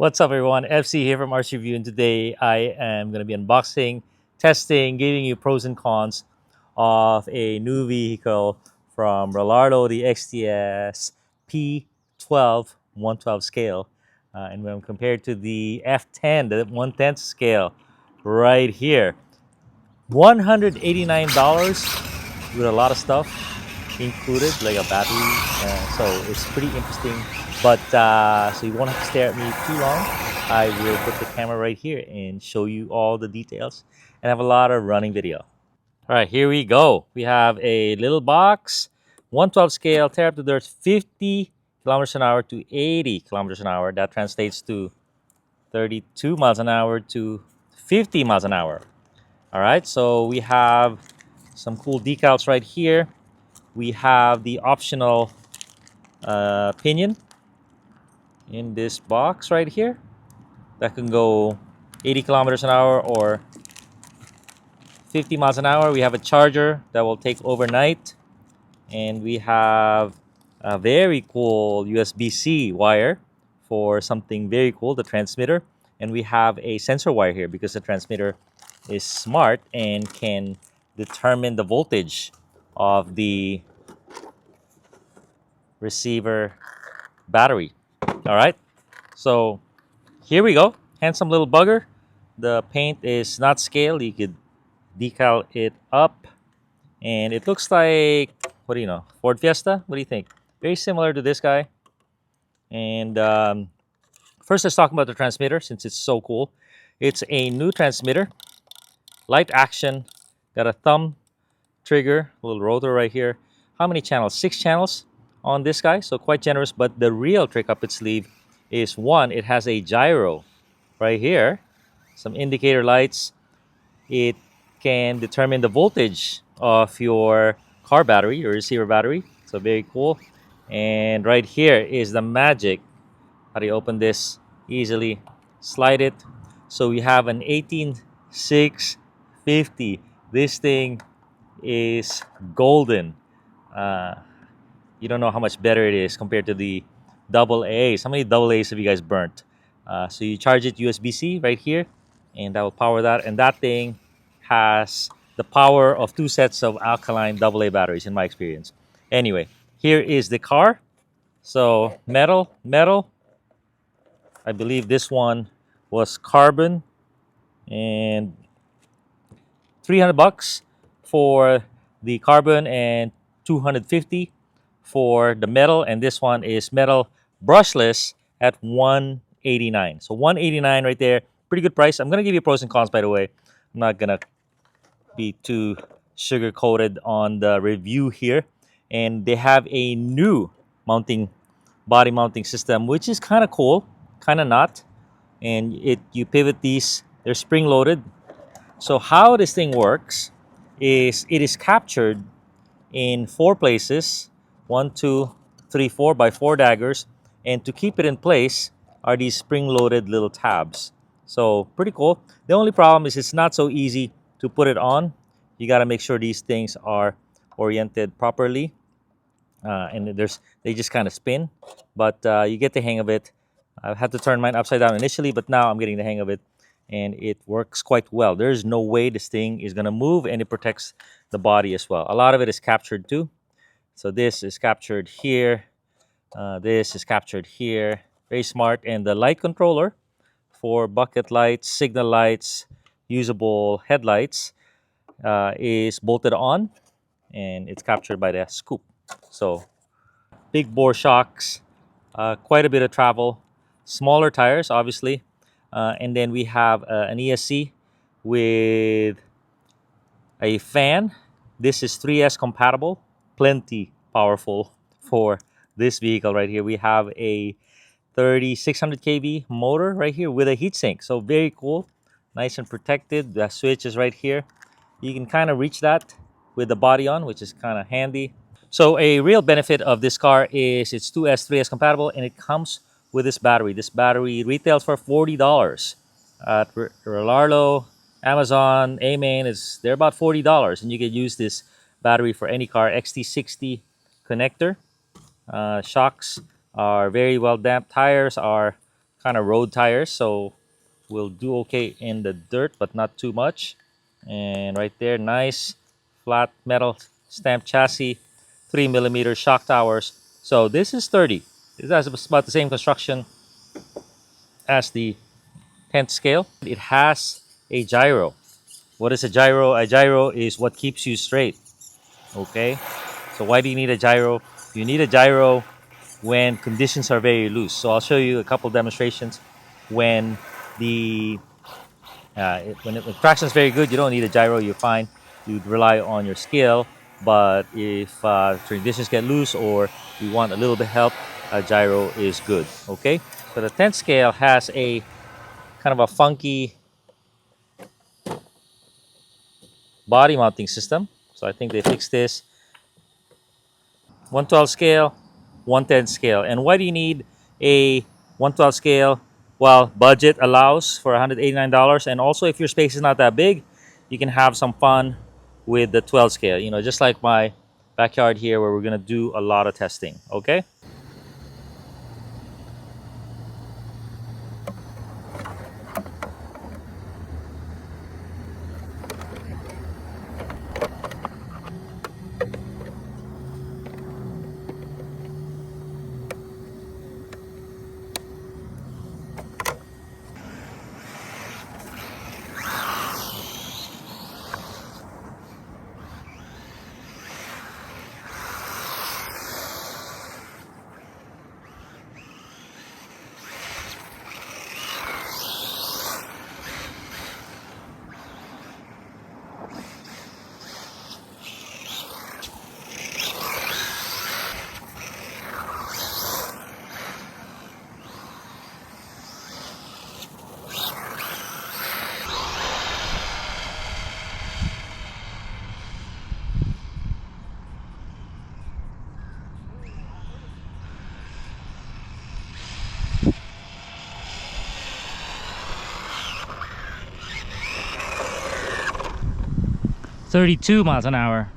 What's up, everyone? FC here from Arts Review, and today I am going to be unboxing, testing, giving you pros and cons of a new vehicle from Rlaarlo, the XTS-P12 112 scale, and when compared to the F10, the 110th scale, right here, $189 with a lot of stuff included, like a battery. So it's pretty interesting. But so you won't have to stare at me too long. I will put the camera right here and show you all the details and have a lot of running video. All right, here we go. We have a little box, 112 scale, tear up to dirt, 50 kilometers an hour to 80 kilometers an hour. That translates to 32 miles an hour to 50 miles an hour. All right, so we have some cool decals right here. We have the optional pinion in this box right here that can go 80 kilometers an hour or 50 miles an hour. We have a charger that will take overnight, and we have a very cool USB-C wire for something very cool, the transmitter. And we have a sensor wire here because the transmitter is smart and can determine the voltage of the receiver battery. All right, so here we go. Handsome little bugger. The paint is not scaled. You could decal it up, and it looks like, what do you know, Ford Fiesta? What do you think? Very similar to this guy. And first, let's talk about the transmitter since it's so cool. It's a new transmitter, light action, got a thumb trigger, a little rotor right here. How many channels? 6 channels on this guy, so quite generous. But the real trick up its sleeve is, one, it has a gyro right here, some indicator lights. It can determine the voltage of your car battery, your receiver battery, so very cool. And right here is the magic. How do you open this? Easily slide it. So we have an 18650. This thing is golden. You don't know how much better it is compared to the double A's. How many double A's have you guys burnt? So you charge it USB-C right here, and that will power that. And that thing has the power of 2 sets of alkaline AA batteries, in my experience. Anyway, here is the car. So metal. I believe this one was carbon, and $300 for the carbon and $250 for the metal. And this one is metal brushless at $189. So $189 right there, pretty good price. I'm gonna give you pros and cons, by the way. I'm not gonna be too sugar coated on the review here. And they have a new body mounting system, which is kind of cool, kind of not. And you pivot these, they're spring loaded. So how this thing works is it is captured in 4 places, 1, 2, 3, 4 by 4 daggers, and to keep it in place are these spring-loaded little tabs. So pretty cool. The only problem is it's not so easy to put it on. You got to make sure these things are oriented properly, and they just kind of spin, but you get the hang of it. I had to turn mine upside down initially, but now I'm getting the hang of it, and it works quite well. There's no way this thing is going to move, and it protects the body as well. A lot of it is captured too. So this is captured here. This is captured here. Very smart. And the light controller for bucket lights, signal lights, usable headlights is bolted on, and it's captured by the scoop. So big bore shocks, quite a bit of travel, smaller tires, obviously. And then we have an ESC with a fan. This is 3S compatible, plenty powerful for this vehicle right here. We have a 3600 kV motor right here with a heatsink. So very cool, nice and protected. The switch is right here. You can kind of reach that with the body on, which is kind of handy. So a real benefit of this car is it's 2S, 3S compatible, and it comes with this battery. This battery retails for $40 at Rlaarlo, Amazon, A-Main. They're about $40, and you can use this battery for any car. XT60 connector. Shocks are very well damped. Tires are kind of road tires, so we'll do okay in the dirt, but not too much. And right there, nice flat metal stamped chassis, 3mm shock towers. So this is sturdy. This has about the same construction as the 10th scale. It has a gyro. What is a gyro? A gyro is what keeps you straight. Okay. So why do you need a gyro? You need a gyro when conditions are very loose. So I'll show you a couple demonstrations when the when traction is very good. You don't need a gyro. You're fine. You rely on your skill. But if conditions get loose or you want a little bit help, a gyro is good. Okay. So the 10th scale has a kind of a funky body mounting system. So I think they fixed this. 112 scale, 110 scale. And why do you need a 112 scale? Well, budget allows for $189. And also, if your space is not that big, you can have some fun with the 12 scale. You know, just like my backyard here where we're going to do a lot of testing. Okay. 32 miles an hour.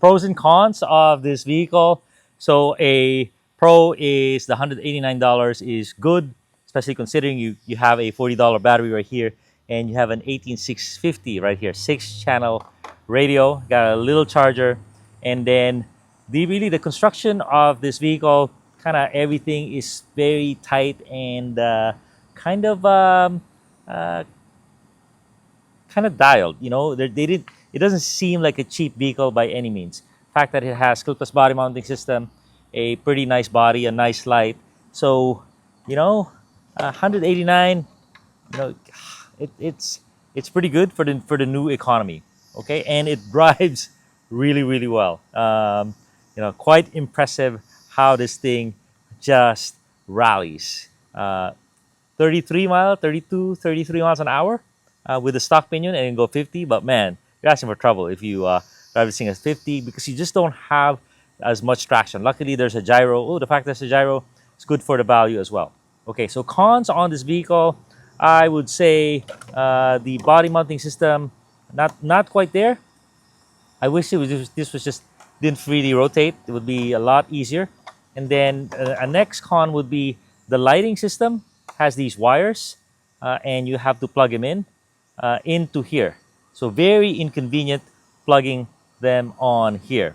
Pros and cons of this vehicle. So a pro is the $189 is good, especially considering you have a $40 battery right here and you have an 18650 right here, 6-channel radio, got a little charger, and then the construction of this vehicle, kind of everything is very tight and kind of uh, kind of dialed. You know, they did. It doesn't seem like a cheap vehicle by any means. The fact that it has clipless body mounting system, a pretty nice body, a nice light. So, you know, 189. You know, it's pretty good for the new economy. Okay, and it drives really well. You know, quite impressive how this thing just rallies. 33 mile, 32, 33 miles an hour with the stock pinion, and you go 50. But man, you're asking for trouble if you drive this thing at 50, because you just don't have as much traction. Luckily, there's a gyro. Oh, the fact there's a gyro is good for the value as well. Okay, so cons on this vehicle, I would say the body mounting system, not quite there. I wish this was just didn't really rotate. It would be a lot easier. And then a next con would be the lighting system has these wires, and you have to plug them in into here. So very inconvenient plugging them on here.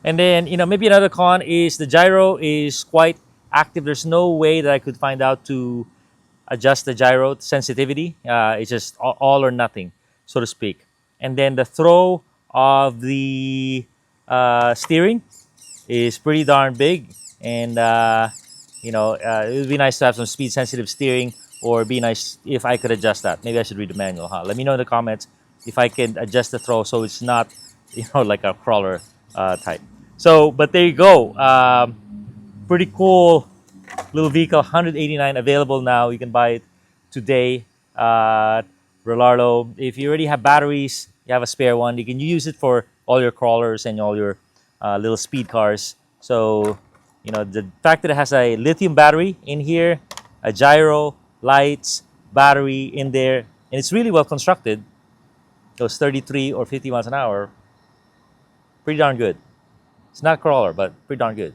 And then, maybe another con is the gyro is quite active. There's no way that I could find out to adjust the gyro sensitivity. It's just all or nothing, so to speak. And then the throw of the steering is pretty darn big. And, it would be nice to have some speed sensitive steering, or be nice if I could adjust that. Maybe I should read the manual, huh? Let me know in the comments if I can adjust the throw so it's not, like a crawler type. So, but there you go. Pretty cool little vehicle, 189, available now. You can buy it today at Rlaarlo. If you already have batteries, you have a spare one, you can use it for all your crawlers and all your little speed cars. So, the fact that it has a lithium battery in here, a gyro, lights, battery in there, and it's really well constructed. Those 33 or 50 miles an hour, pretty darn good. It's not a crawler, but pretty darn good.